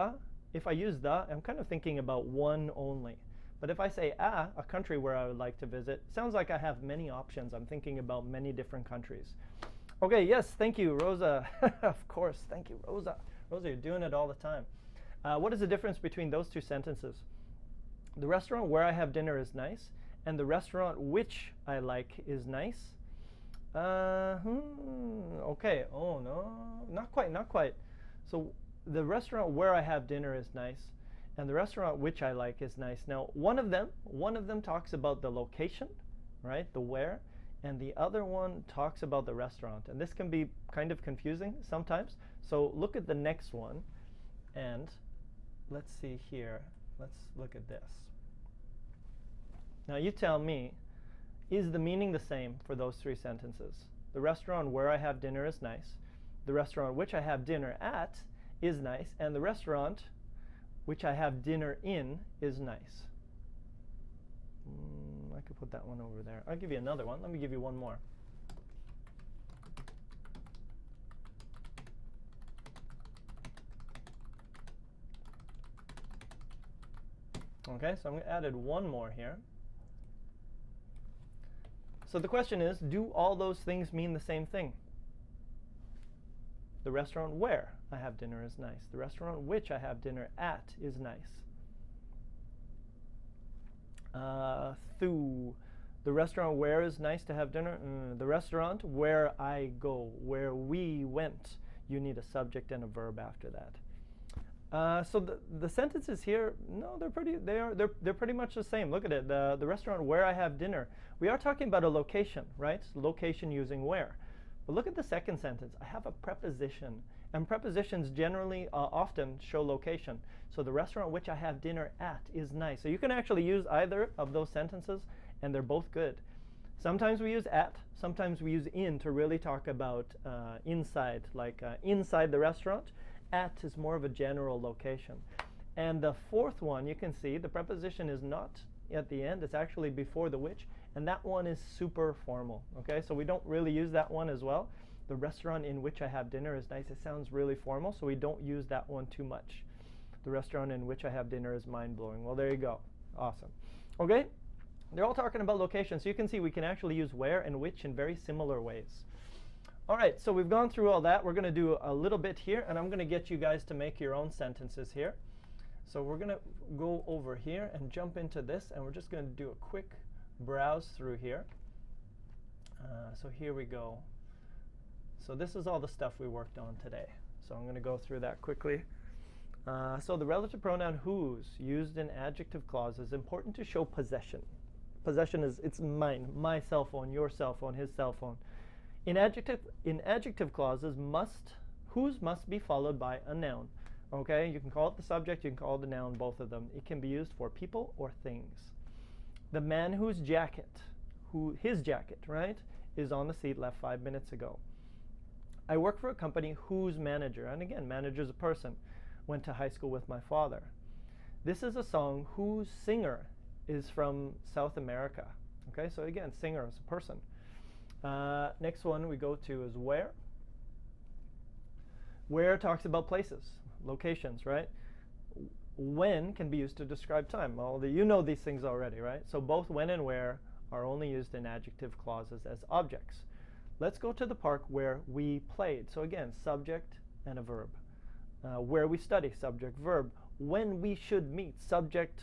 if I use I'm kind of thinking about one only. But if I say a country where I would like to visit, sounds like I have many options. I'm thinking about many different countries. Okay, yes, thank you, Rosa. Of course, thank you, Rosa. Rosa, you're doing it all the time. What is the difference between those 2 sentences? The restaurant where I have dinner is nice, and the restaurant which I like is nice. Okay, oh no, not quite. So the restaurant where I have dinner is nice, and the restaurant which I like is nice. Now, one of them talks about the location, right, the where, and the other one talks about the restaurant. And this can be kind of confusing sometimes. So look at the next one, and let's see here. Let's look at this. Now you tell me, is the meaning the same for those 3 sentences? The restaurant where I have dinner is nice. The restaurant which I have dinner at is nice. And the restaurant which I have dinner in is nice. I could put that one over there. I'll give you another one. Let me give you one more. Okay, so I'm added one more here. So the question is, do all those things mean the same thing? The restaurant where I have dinner is nice. The restaurant which I have dinner at is nice. The restaurant where is nice to have dinner. The restaurant where I go, where we went. You need a subject and a verb after that. So the sentences here, no, they're pretty much the same. Look at it. The restaurant where I have dinner. We are talking about a location, right? Location using where. But look at the second sentence. I have a preposition, and prepositions generally often show location. So the restaurant which I have dinner at is nice. So you can actually use either of those sentences, and they're both good. Sometimes we use at, sometimes we use in to really talk about inside, like inside the restaurant. At is more of a general location. And the fourth one, you can see the preposition is not at the end, it's actually before the which, and that one is super formal. Okay, so we don't really use that one as well. The restaurant in which I have dinner is nice. It sounds really formal, so we don't use that one too much. The restaurant in which I have dinner is mind-blowing. Well, there you go. Awesome. Okay, they're all talking about location, so you can see we can actually use where and which in very similar ways. All right, so we've gone through all that. We're going to do a little bit here, and I'm going to get you guys to make your own sentences here. So we're going to go over here and jump into this, and we're just going to do a quick browse through here. So here we go. So this is all the stuff we worked on today. So I'm going to go through that quickly. So the relative pronoun whose, used in adjective clauses, is important to show possession. Possession is, it's mine, my cell phone, your cell phone, his cell phone. In adjective clauses, whose must be followed by a noun. Okay, you can call it the subject, you can call it the noun, both of them. It can be used for people or things. The man whose jacket, his jacket, right, is on the seat left 5 minutes ago. I work for a company whose manager, and again, manager is a person, went to high school with my father. This is a song whose singer is from South America. Okay, so again, singer is a person. Next one we go to is where. Where talks about places, locations, right? When can be used to describe time. Well, you know these things already, right? So both when and where are only used in adjective clauses as objects. Let's go to the park where we played. So again, subject and a verb. Where we study, subject, verb. When we should meet, subject,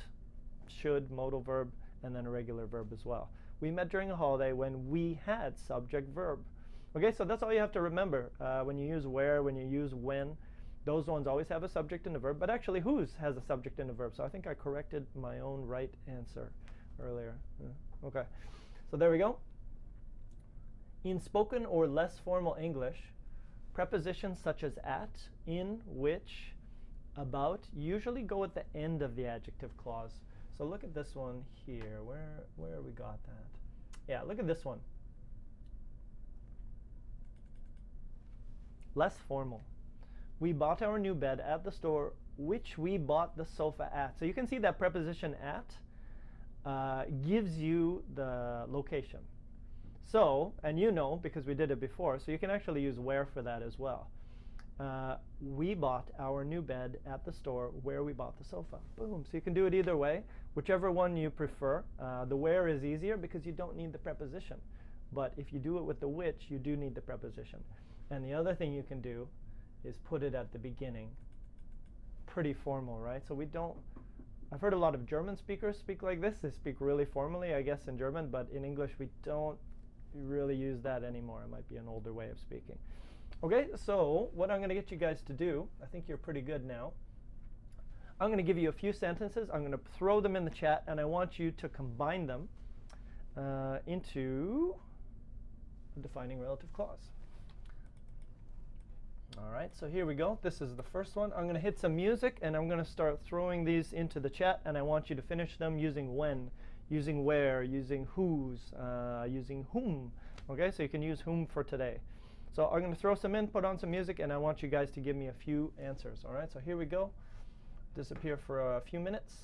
should, modal verb, and then a regular verb as well. We met during a holiday when we had subject, verb. Okay, so that's all you have to remember. When you use where, when you use when, those ones always have a subject and a verb. But actually, whose has a subject and a verb. So I think I corrected my own right answer earlier. Okay, so there we go. In spoken or less formal English, prepositions such as at, in, which, about usually go at the end of the adjective clause. So look at this one here. Where we got that? Yeah, look at this one. Less formal. We bought our new bed at the store, which we bought the sofa at. So you can see that preposition at gives you the location. So, and you know, because we did it before, so you can actually use where for that as well. We bought our new bed at the store where we bought the sofa. Boom. So you can do it either way, whichever one you prefer. The where is easier because you don't need the preposition. But if you do it with the which, you do need the preposition. And the other thing you can do is put it at the beginning. Pretty formal, right? So we don't, I've heard a lot of German speakers speak like this. They speak really formally, I guess, in German, but in English we don't really use that anymore. It might be an older way of speaking. Okay, so what I'm going to get you guys to do, I think you're pretty good now. I'm going to give you a few sentences. I'm going to throw them in the chat, and I want you to combine them into a defining relative clause. All right, so here we go. This is the first one. I'm going to hit some music, and I'm going to start throwing these into the chat, and I want you to finish them using when, using where, using whose, using whom. Okay, so you can use whom for today. So I'm going to throw some in, put on some music, and I want you guys to give me a few answers. All right, so here we go. Disappear for a few minutes.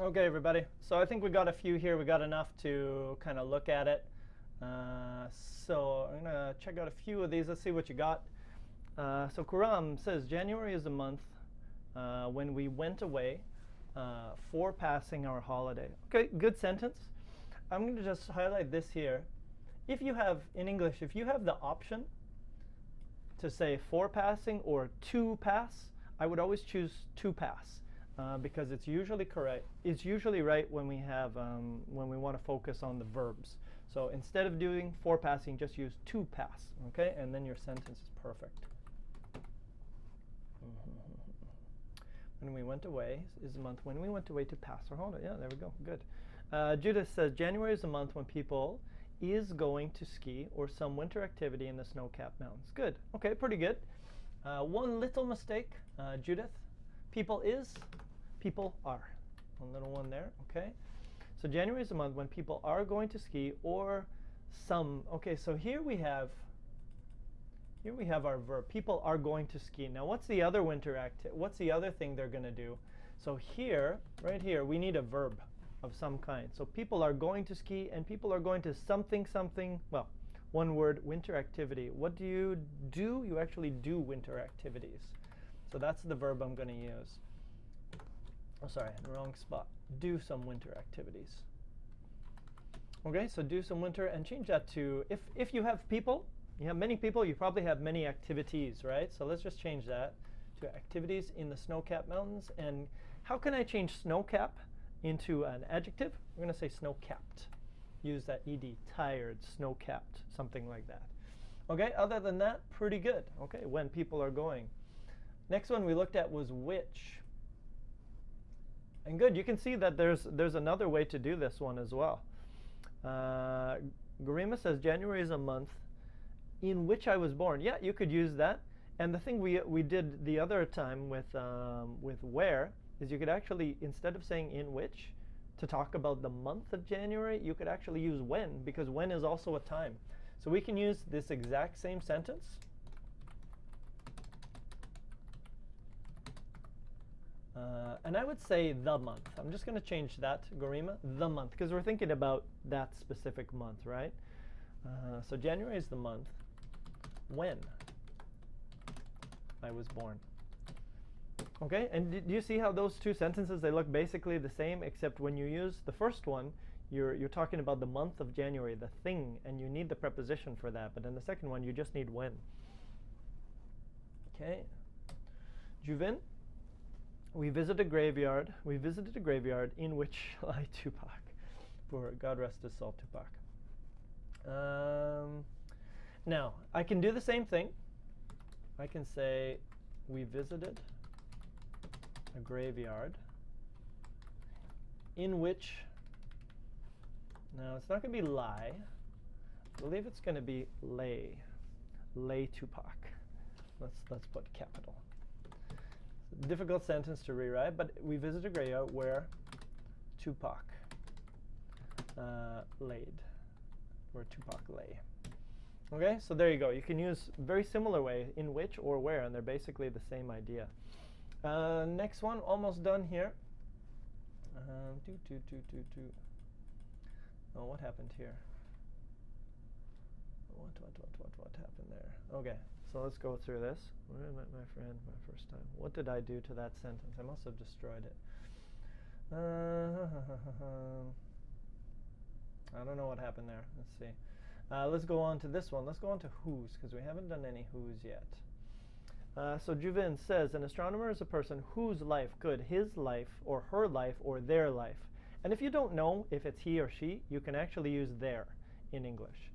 Okay, everybody. So I think we got a few here. We got enough to kind of look at it. So I'm going to check out a few of these. Let's see what you got. So Kuram says, January is a month when we went away for passing our holiday. Okay, good sentence. I'm going to just highlight this here. If you have, in English, if you have the option to say for passing or to pass, I would always choose to pass. Because it's usually correct. It's usually right when we have when we want to focus on the verbs. So instead of doing for passing, just use to pass. Okay, and then your sentence is perfect. When we went away is a month when we went away to pass our holiday. Yeah, there we go. Good. Judith says January is a month when people is going to ski or some winter activity in the snow-capped mountains. Good. Okay, pretty good. One little mistake, Judith. People is, people are. One little one there, okay? So January is a month when people are going to ski or some. Okay, so here we have our verb. People are going to ski. Now what's the other what's the other thing they're going to do? So here, right here, we need a verb of some kind. So people are going to ski and people are going to something, well, one word, winter activity. What do? You actually do winter activities. So that's the verb I'm going to use. Oh, sorry, wrong spot. Do some winter activities. Okay, so do some winter and change that to, if you have people, you have many people, you probably have many activities, right? So let's just change that to activities in the snow-capped mountains. And how can I change snow-cap into an adjective? We're going to say snow-capped. Use that ed, tired, snow-capped, something like that. Okay, other than that, pretty good. Okay, when people are going. Next one we looked at was which. And good, you can see that there's another way to do this one as well. Garima says January is a month in which I was born. Yeah, you could use that. And the thing we did the other time with where is you could actually, instead of saying in which, to talk about the month of January, you could actually use when, because when is also a time. So we can use this exact same sentence. And I would say the month. I'm just going to change that, Garima, the month, because we're thinking about that specific month, right? So January is the month when I was born. Okay, and do you see how those two sentences, they look basically the same, except when you use the first one, you're talking about the month of January, the thing, and you need the preposition for that. But in the second one, you just need when. Okay. Juvin, we visited a graveyard. We visited a graveyard in which lie Tupac. For God rest his soul, Tupac. Now, I can do the same thing. I can say we visited a graveyard in which, now it's not going to be lie. I believe it's going to be lay. Lay Tupac. Let's put capital. Difficult sentence to rewrite, but we visited a graveyard where Tupac laid, where Tupac lay. Okay, so there you go. You can use very similar way, in which or where, and they're basically the same idea. Next one, almost done here. Oh, what happened here? What happened there? Okay, so let's go through this. Where I met my friend my first time. What did I do to that sentence? I must have destroyed it. I don't know what happened there. Let's see. Let's go on to this one. Let's go on to whose, because we haven't done any whose yet. So Juvin says, an astronomer is a person whose life could his life or her life or their life. And if you don't know if it's he or she, you can actually use their in English.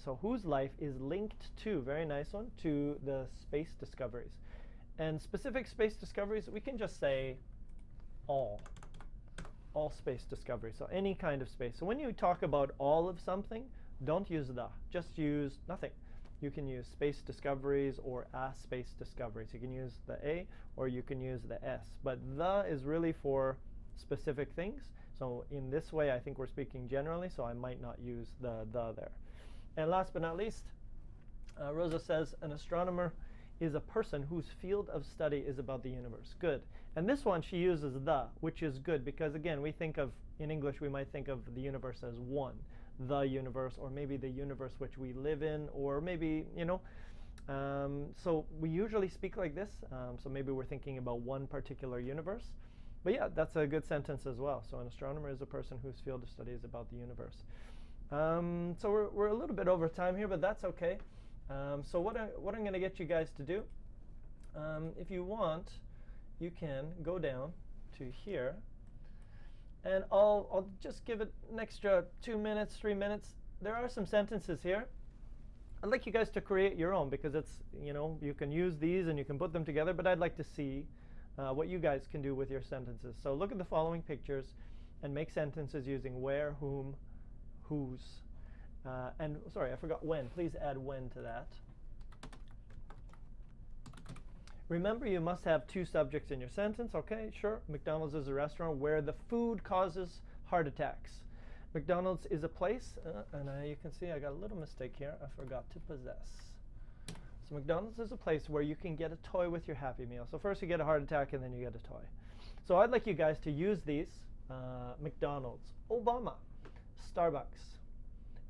So whose life is linked to, very nice one, to the space discoveries. And specific space discoveries, we can just say all space discoveries. So any kind of space. So when you talk about all of something, don't use the, just use nothing. You can use space discoveries or a space discoveries. You can use the a or you can use the s. But the is really for specific things. So in this way, I think we're speaking generally, so I might not use the there. And last but not least, Rosa says, an astronomer is a person whose field of study is about the universe. Good. And this one she uses the, which is good because again, we think of, in English, we might think of the universe as one, the universe, or maybe the universe which we live in, or maybe, you know, so we usually speak like this. So maybe we're thinking about one particular universe. But yeah, that's a good sentence as well. So an astronomer is a person whose field of study is about the universe. So we're a little bit over time here, but that's okay. So what I'm going to get you guys to do, if you want, you can go down to here, and I'll just give it an extra 2 minutes, 3 minutes. There are some sentences here. I'd like you guys to create your own because it's, you know, you can use these and you can put them together, but I'd like to see what you guys can do with your sentences. So look at the following pictures and make sentences using where, whom, whose. And sorry, I forgot when. Please add when to that. Remember, you must have two subjects in your sentence. Okay, sure. McDonald's is a restaurant where the food causes heart attacks. McDonald's is a place, and you can see I got a little mistake here. I forgot to possess. So McDonald's is a place where you can get a toy with your Happy Meal. So first you get a heart attack, and then you get a toy. So I'd like you guys to use these. McDonald's, Obama, Starbucks,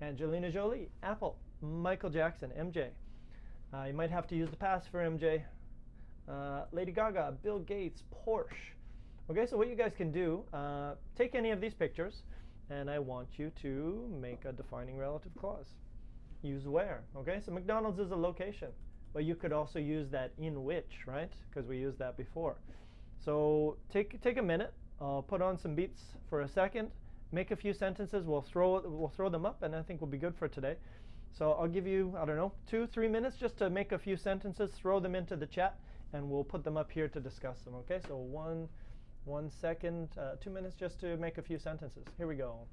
Angelina Jolie, Apple, Michael Jackson, MJ. You might have to use the pass for MJ. Lady Gaga, Bill Gates, Porsche. Okay, so what you guys can do, take any of these pictures, and I want you to make a defining relative clause. Use where. Okay, so McDonald's is a location, but you could also use that in which, right? Because we used that before. So take a minute. I'll put on some beats for a second. Make a few sentences. We'll throw them up, and I think we'll be good for today. So I'll give you, I don't know, 2-3 minutes just to make a few sentences. Throw them into the chat, and we'll put them up here to discuss them. Okay, so 1 second, 2 minutes just to make a few sentences. Here we go.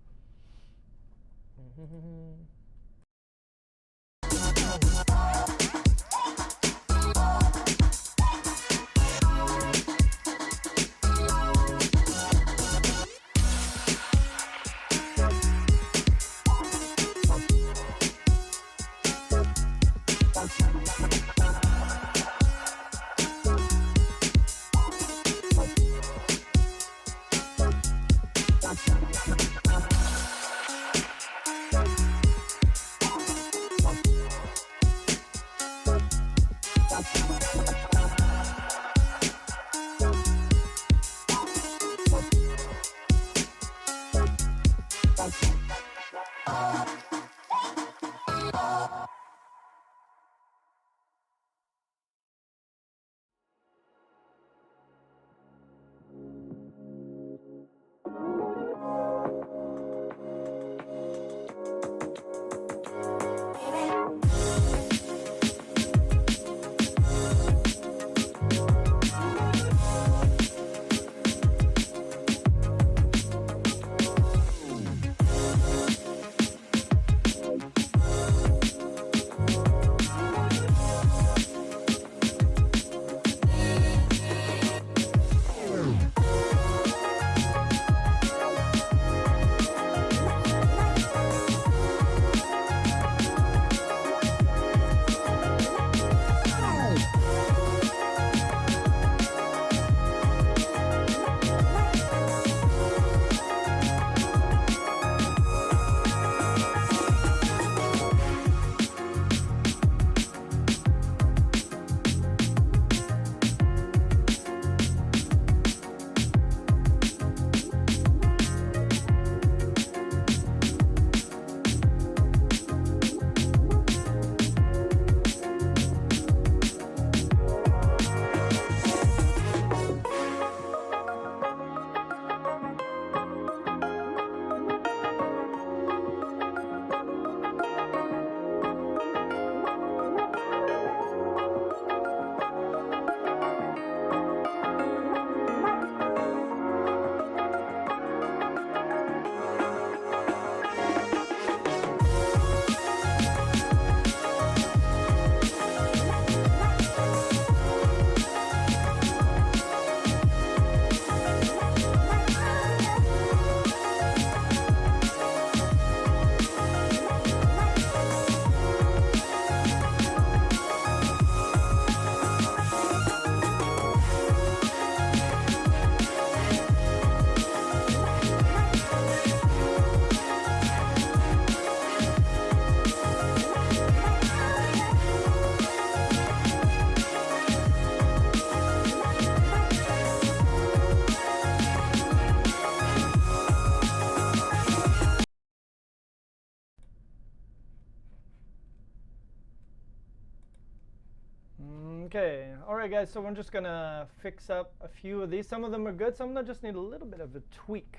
Okay, all right, guys. So we're just gonna fix up a few of these. Some of them are good. Some of them just need a little bit of a tweak.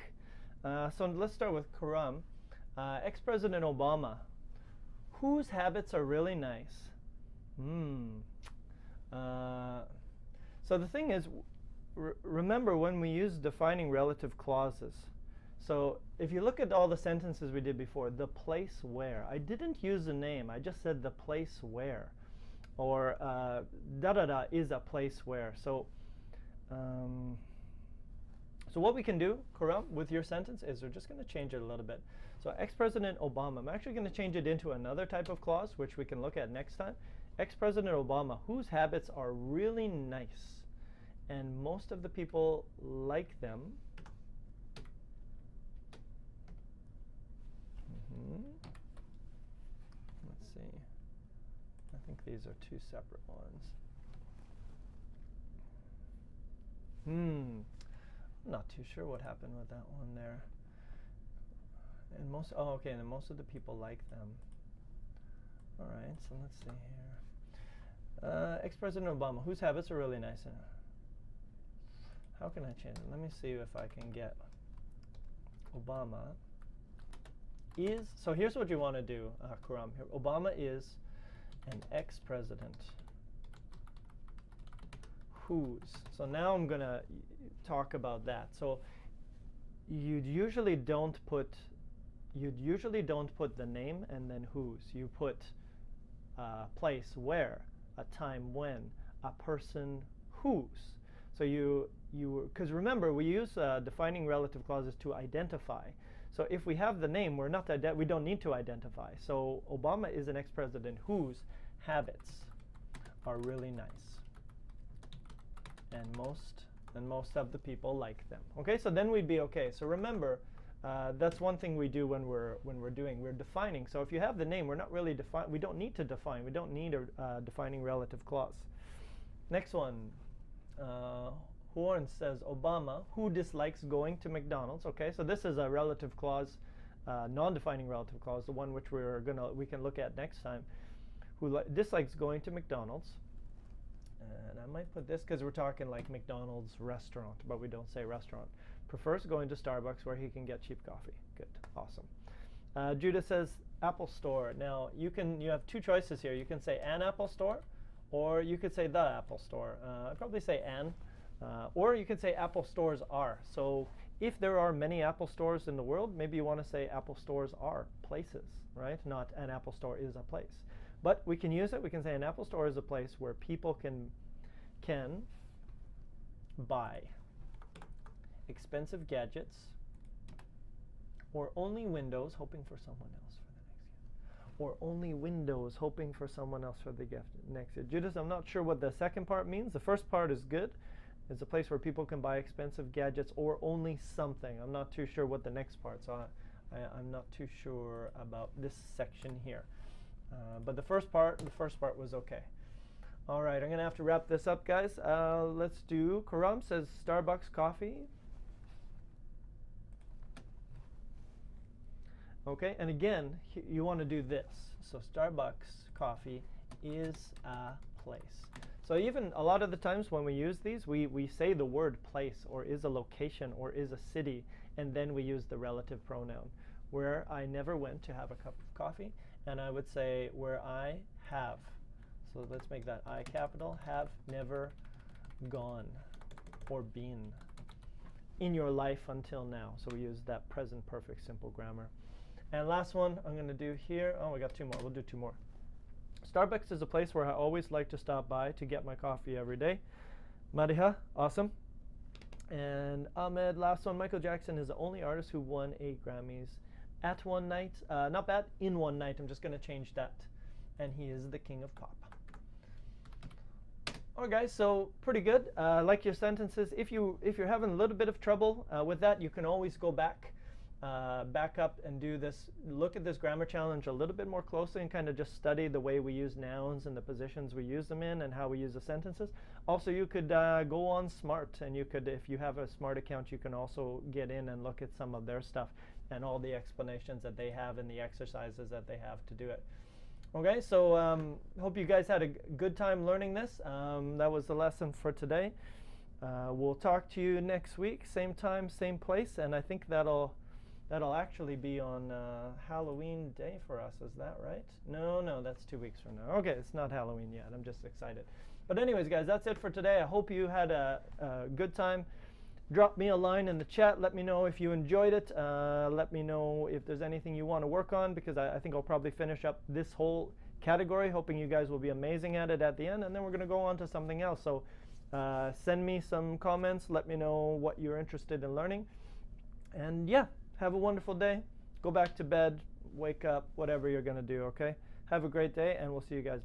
So let's start with Karam. Ex-President Obama, whose habits are really nice? So the thing is, remember when we use defining relative clauses. So if you look at all the sentences we did before, the place where, I didn't use the name, I just said the place where. Or da-da-da is a place where. So what we can do, Karam, with your sentence is we're just going to change it a little bit. So ex-President Obama, I'm actually going to change it into another type of clause, which we can look at next time. Ex-President Obama, whose habits are really nice, and most of the people like them. Let's see. I think these are two separate ones. I'm not too sure what happened with that one there. And most, oh, okay, and most of the people like them. All right, so let's see here. Ex-President Obama, whose habits are really nice. How can I change it? Let me see if I can get Obama is, so here's what you want to do, Karam. Here, Obama is an ex-president whose. So now I'm going to talk about that. So you usually don't put the name and then whose. You put place where, a time when, a person whose. So because remember we use defining relative clauses to identify. So if we have the name, we don't need to identify. So Obama is an ex-president whose habits are really nice, and most of the people like them. Okay, so then we'd be okay. So remember, that's one thing we do when we're defining. So if you have the name, we're not really define. We don't need to define. We don't need a defining relative clause. Next one. Horn says Obama, who dislikes going to McDonald's. Okay, so this is a relative clause, non-defining relative clause, the one which we can look at next time. Who dislikes going to McDonald's? And I might put this because we're talking like McDonald's restaurant, but we don't say restaurant. Prefers going to Starbucks where he can get cheap coffee. Good, awesome. Judah says Apple Store. Now you have two choices here. You can say an Apple Store, or you could say the Apple Store. I'd probably say an. Or you could say Apple stores are. So if there are many Apple stores in the world, maybe you want to say Apple stores are places, right? Not an Apple store is a place. But we can use it. We can say an Apple store is a place where people can buy expensive gadgets or only Windows, hoping for someone else for the next year. Or only Windows, hoping for someone else for the next year. Judas, I'm not sure what the second part means. The first part is good. It's a place where people can buy expensive gadgets or only something. I'm not too sure what the next part, so I'm not too sure about this section here. But the first part was okay. All right, I'm going to have to wrap this up, guys. Let's do, Karam says Starbucks coffee. Okay, and again, you want to do this. So Starbucks coffee is a place. So even a lot of the times when we use these, we say the word place or is a location or is a city, and then we use the relative pronoun. Where I never went to have a cup of coffee, and I would say where I have. So let's make that I capital, have never gone or been in your life until now. So we use that present perfect simple grammar. And last one I'm going to do here. Oh, we got two more. We'll do two more. Starbucks is a place where I always like to stop by to get my coffee every day. Madiha, awesome. And Ahmed, last one. Michael Jackson is the only artist who won 8 Grammys at one night. Not bad, in one night. I'm just going to change that. And he is the king of pop. All right, guys, so pretty good. Like your sentences. If you're having a little bit of trouble with that, you can always go back up and do this. Look at this grammar challenge a little bit more closely and kind of just study the way we use nouns and the positions we use them in and how we use the sentences. Also, you could go on Smrt, and you could, if you have a Smrt account, you can also get in and look at some of their stuff and all the explanations that they have and the exercises that they have to do it. Okay, so hope you guys had a good time learning this. That was the lesson for today. We'll talk to you next week, same time, same place, and I think that'll actually be on Halloween day for us. Is that right? No, that's 2 weeks from now. Okay, it's not Halloween yet. I'm just excited. But anyways, guys, that's it for today. I hope you had a good time. Drop me a line in the chat. Let me know if you enjoyed it. Let me know if there's anything you want to work on, because I think I'll probably finish up this whole category, hoping you guys will be amazing at it at the end, and then we're going to go on to something else. So send me some comments. Let me know what you're interested in learning. And yeah, have a wonderful day. Go back to bed, wake up, whatever you're going to do, okay? Have a great day, and we'll see you guys next